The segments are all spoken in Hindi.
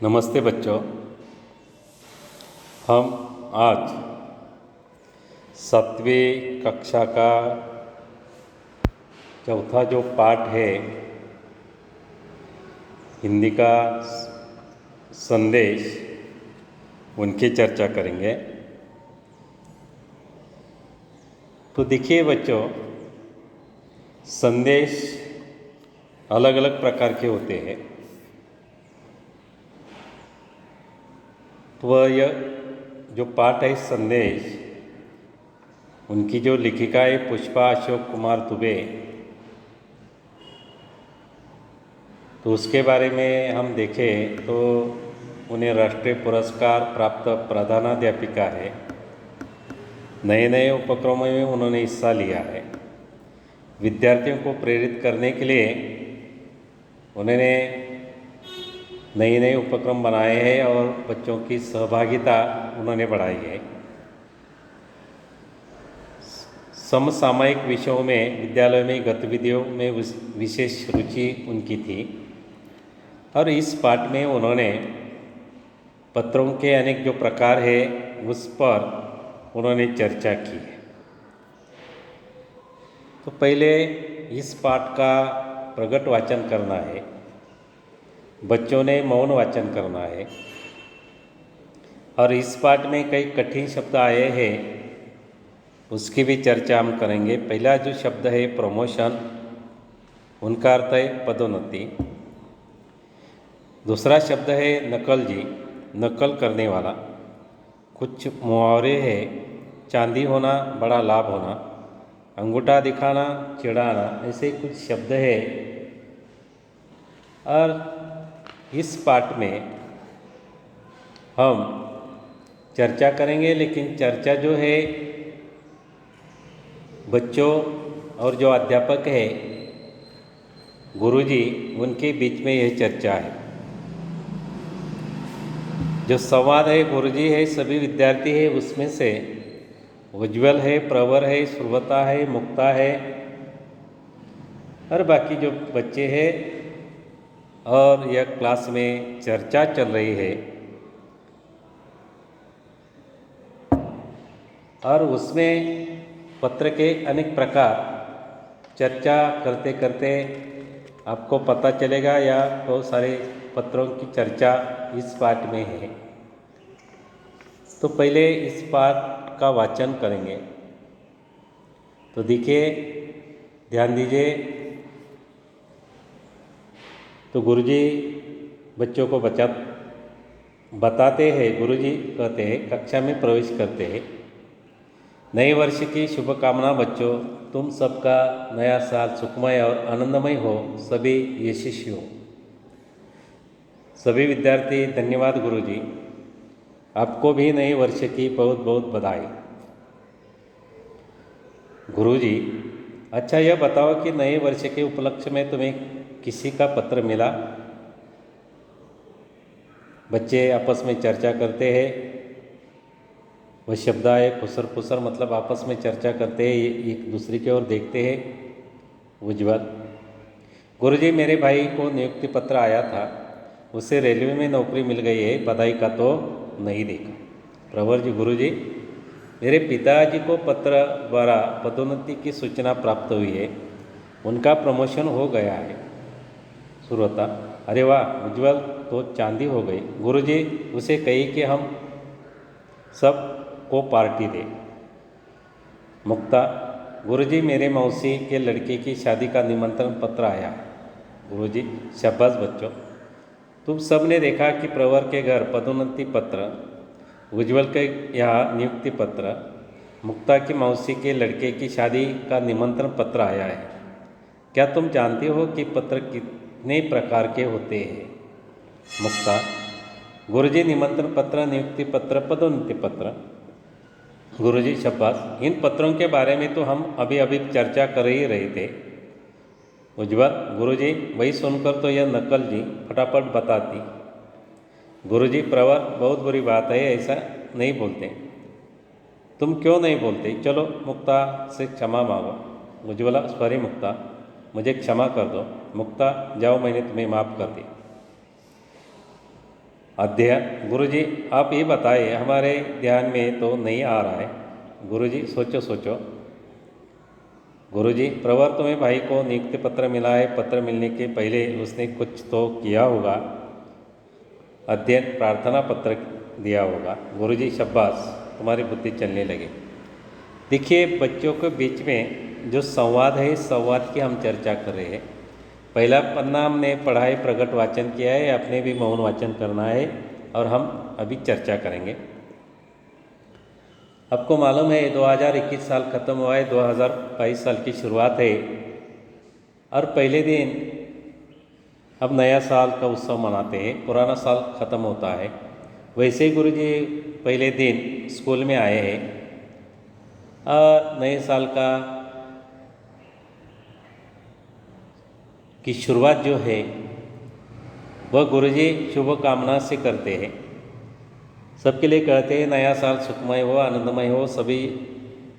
नमस्ते बच्चों। हम आज 7वीं कक्षा का चौथा जो पाठ है हिंदी का संदेश उनकी चर्चा करेंगे। तो देखिए बच्चों, संदेश अलग अलग प्रकार के होते हैं। तो यह जो पाठ है संदेश, उनकी जो लेखिका है पुष्पा अशोक कुमार दुबे, तो उसके बारे में हम देखें तो उन्हें राष्ट्रीय पुरस्कार प्राप्त प्रधानाध्यापिका है। नए नए उपक्रमों में उन्होंने हिस्सा लिया है। विद्यार्थियों को प्रेरित करने के लिए उन्होंने नए नए उपक्रम बनाए हैं और बच्चों की सहभागिता उन्होंने बढ़ाई है। समसामयिक विषयों में विद्यालय में गतिविधियों में विशेष रुचि उनकी थी और इस पाठ में उन्होंने पत्रों के अनेक जो प्रकार है उस पर उन्होंने चर्चा की है। तो पहले इस पाठ का प्रगट वाचन करना है। बच्चों ने मौन वाचन करना है और इस पाठ में कई कठिन शब्द आए हैं, उसकी भी चर्चा हम करेंगे। पहला जो शब्द है प्रमोशन, उनका अर्थ है पदोन्नति। दूसरा शब्द है नकलजी, नकल करने वाला। कुछ मुहावरे हैं, चांदी होना बड़ा लाभ होना, अंगूठा दिखाना चिढ़ाना, ऐसे कुछ शब्द है। और इस पाठ में हम चर्चा करेंगे, लेकिन चर्चा जो है बच्चों और जो अध्यापक है गुरुजी, उनके बीच में यह चर्चा है। जो संवाद है गुरुजी है सभी विद्यार्थी है, उसमें से उज्ज्वल है, प्रवर है, सुव्रता है, मुक्ता है और बाकी जो बच्चे हैं। और यह क्लास में चर्चा चल रही है और उसमें पत्र के अनेक प्रकार चर्चा करते करते आपको पता चलेगा, या बहुत सारे पत्रों की चर्चा इस पाठ में है। तो पहले इस पाठ का वाचन करेंगे। तो देखिए, ध्यान दीजिए। तो गुरुजी बच्चों को बताते हैं, गुरुजी कहते हैं कक्षा में प्रवेश करते हैं। नए वर्ष की शुभकामना बच्चों, तुम सबका नया साल सुखमय और आनंदमय हो, सभी यशस्वी हो। सभी विद्यार्थी धन्यवाद गुरुजी, आपको भी नए वर्ष की बहुत बहुत बधाई। गुरुजी, अच्छा यह बताओ कि नए वर्ष के उपलक्ष्य में तुम्हें किसी का पत्र मिला? बच्चे आपस में चर्चा करते हैं। वह शब्द है खुसर फुसर, मतलब आपस में चर्चा करते हैं, एक दूसरे की ओर देखते हैं। उज्ज्वल, गुरुजी मेरे भाई को नियुक्ति पत्र आया था, उसे रेलवे में नौकरी मिल गई है, बधाई का तो नहीं देखा। प्रवर जी, गुरुजी मेरे पिताजी को पत्र द्वारा पदोन्नति की सूचना प्राप्त हुई है, उनका प्रमोशन हो गया है। सुरता, अरे वाह उज्ज्वल, तो चांदी हो गई। गुरुजी उसे कही कि हम सब को पार्टी दे। मुक्ता, गुरुजी मेरे मौसी के लड़के की शादी का निमंत्रण पत्र आया। गुरुजी, शाबाश बच्चों, तुम सब ने देखा कि प्रवर के घर पदोन्नति पत्र, उज्ज्वल के यहाँ नियुक्ति पत्र, मुक्ता की मौसी के लड़के की शादी का निमंत्रण पत्र आया है। क्या तुम जानते हो कि पत्र कितने प्रकार के होते हैं? मुक्ता, गुरुजी निमंत्रण पत्र, नियुक्ति पत्र, पदोन्नति पत्र। गुरुजी, शाबाश, इन पत्रों के बारे में तो हम अभी अभी चर्चा कर ही रहे थे। उज्ज्वल, गुरुजी वही सुनकर तो यह नकल जी फटाफट बताती। गुरुजी, प्रवर बहुत बुरी बात है, ऐसा नहीं बोलते। तुम क्यों नहीं बोलते? चलो मुक्ता से क्षमा मांगो। उज्ज्वला, सॉरी मुक्ता, मुझे क्षमा कर दो। मुक्ता, जाओ मैंने तुम्हें माफ़ कर दी। अध्ययन। गुरुजी आप ये बताइए, हमारे ध्यान में तो नहीं आ रहा है। गुरुजी सोचो सोचो। गुरुजी प्रवर तुम्हें भाई को नियुक्ति पत्र मिला है, पत्र मिलने के पहले उसने कुछ तो किया होगा, अध्ययन प्रार्थना पत्र दिया होगा। गुरुजी शाबाश, तुम्हारी बुद्धि चलने लगी। देखिए बच्चों के बीच में जो संवाद है, इस संवाद की हम चर्चा कर रहे हैं। पहला पन्ना हमने पढ़ा है, प्रकट वाचन किया है, अपने भी मौन वाचन करना है और हम अभी चर्चा करेंगे। आपको मालूम है 2021 साल ख़त्म हुआ है, 2022 साल की शुरुआत है और पहले दिन अब नया साल का उत्सव मनाते हैं, पुराना साल ख़त्म होता है। वैसे ही गुरुजी पहले दिन स्कूल में आए हैं और नए साल का की शुरुआत जो है वह गुरुजी शुभ कामना से करते हैं। सबके लिए कहते हैं नया साल सुखमय हो, आनंदमय हो, सभी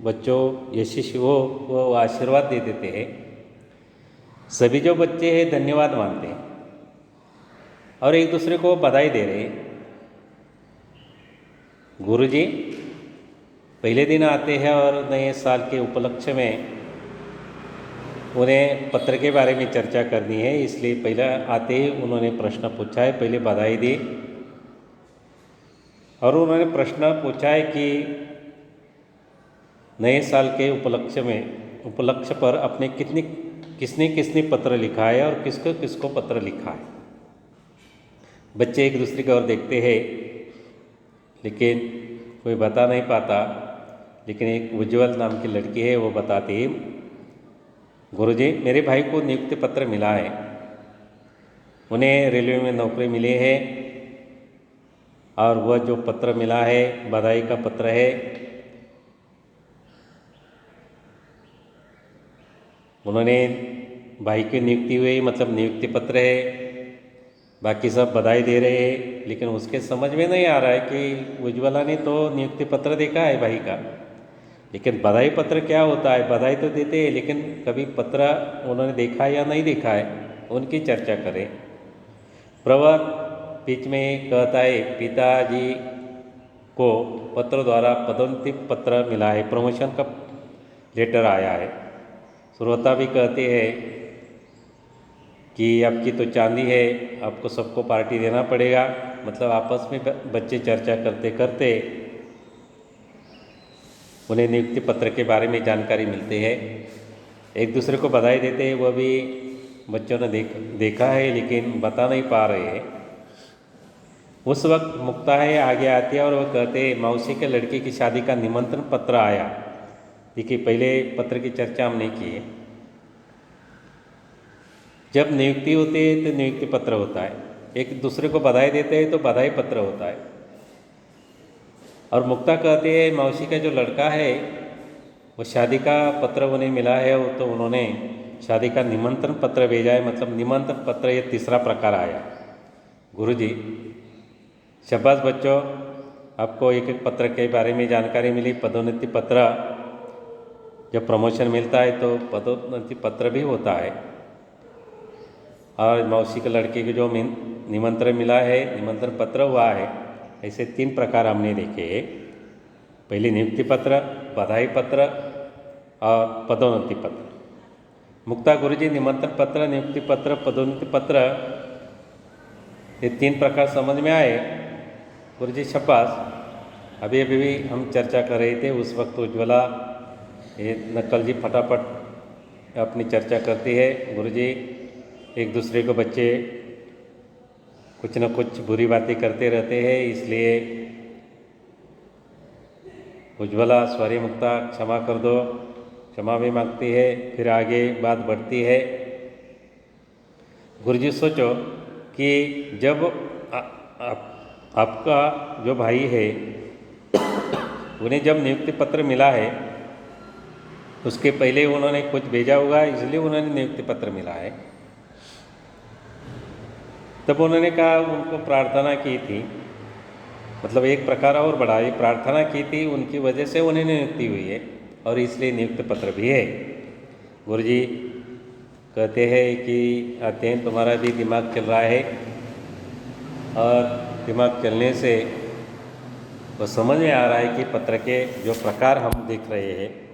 बच्चों यशस्वी हो, वो आशीर्वाद दे देते हैं। सभी जो बच्चे हैं धन्यवाद मानते हैं और एक दूसरे को बधाई दे रहे हैं। गुरुजी पहले दिन आते हैं और नए साल के उपलक्ष्य में उन्हें पत्र के बारे में चर्चा करनी है, इसलिए पहले आते ही उन्होंने प्रश्न पूछा है, पहले बधाई दी और उन्होंने प्रश्न पूछा है कि नए साल के उपलक्ष्य पर अपने किसने किसने पत्र लिखा है और किसको किसको पत्र लिखा है। बच्चे एक दूसरे की ओर देखते हैं लेकिन कोई बता नहीं पाता, लेकिन एक उज्ज्वल नाम की लड़की है, वो बताती है गुरुजी मेरे भाई को नियुक्ति पत्र मिला है, उन्हें रेलवे में नौकरी मिली है और वह जो पत्र मिला है बधाई का पत्र है। उन्होंने भाई की नियुक्ति हुई मतलब नियुक्ति पत्र है, बाकी सब बधाई दे रहे हैं, लेकिन उसके समझ में नहीं आ रहा है कि उज्ज्वला ने तो नियुक्ति पत्र देखा है भाई का, लेकिन बधाई पत्र क्या होता है। बधाई तो देते हैं लेकिन कभी पत्र उन्होंने देखा है या नहीं देखा है, उनकी चर्चा करें। प्रवर बीच में कहता है पिताजी को पत्र द्वारा पदोन्नति पत्र मिला है, प्रमोशन का लेटर आया है। श्रोता भी कहते हैं कि आपकी तो चांदी है, आपको सबको पार्टी देना पड़ेगा। मतलब आपस में बच्चे चर्चा करते करते उन्हें नियुक्ति पत्र के बारे में जानकारी मिलती है, एक दूसरे को बधाई देते हैं। वह भी बच्चों ने देखा है लेकिन बता नहीं पा रहे हैं। उस वक्त मुक्ता है आगे आती है और वह कहते हैं मौसी के लड़के की शादी का निमंत्रण पत्र आया। देखिए पहले पत्र की चर्चा हम नहीं की है। जब नियुक्ति होती है तो नियुक्ति पत्र होता है, एक दूसरे को बधाई देते हैं तो बधाई पत्र होता है। और मुक्ता कहते हैं मौसी का जो लड़का है वो शादी का पत्र उन्हें मिला है, वो तो उन्होंने शादी का निमंत्रण पत्र भेजा है, मतलब निमंत्रण पत्र ये तीसरा प्रकार आया। गुरुजी शाबाश बच्चों, आपको एक एक पत्र के बारे में जानकारी मिली। पदोन्नति पत्र, जब प्रमोशन मिलता है तो पदोन्नति पत्र भी होता है। और मौसी के लड़के को जो निमंत्रण मिला है, निमंत्रण पत्र हुआ है, ऐसे 3 प्रकार हमने देखे। पहले नियुक्ति पत्र, बधाई पत्र और पदोन्नति पत्र। मुक्ता गुरुजी निमंत्रण पत्र, नियुक्ति पत्र, पदोन्नति पत्र, ये 3 प्रकार समझ में आए। गुरुजी शाबाश। अभी भी हम चर्चा कर रहे थे, उस वक्त उज्ज्वला ये नक्कल जी फटाफट अपनी चर्चा करती है। गुरुजी एक दूसरे को बच्चे कुछ न कुछ बुरी बातें करते रहते हैं, इसलिए उज्ज्वला सॉरी मुक्ता क्षमा कर दो, क्षमा भी मांगती है, फिर आगे बात बढ़ती है। गुरुजी सोचो कि जब आपका जो भाई है उन्हें जब नियुक्ति पत्र मिला है उसके पहले उन्होंने कुछ भेजा होगा, इसलिए उन्होंने नियुक्ति पत्र मिला है। तब उन्होंने कहा उनको प्रार्थना की थी, मतलब एक प्रकार और बढ़ाई प्रार्थना की थी, उनकी वजह से उन्हें नियुक्ति हुई है और इसलिए नियुक्ति पत्र भी है। गुरुजी कहते हैं कि अध्ययन तुम्हारा भी दिमाग चल रहा है और दिमाग चलने से वो समझ में आ रहा है कि पत्र के जो प्रकार हम देख रहे हैं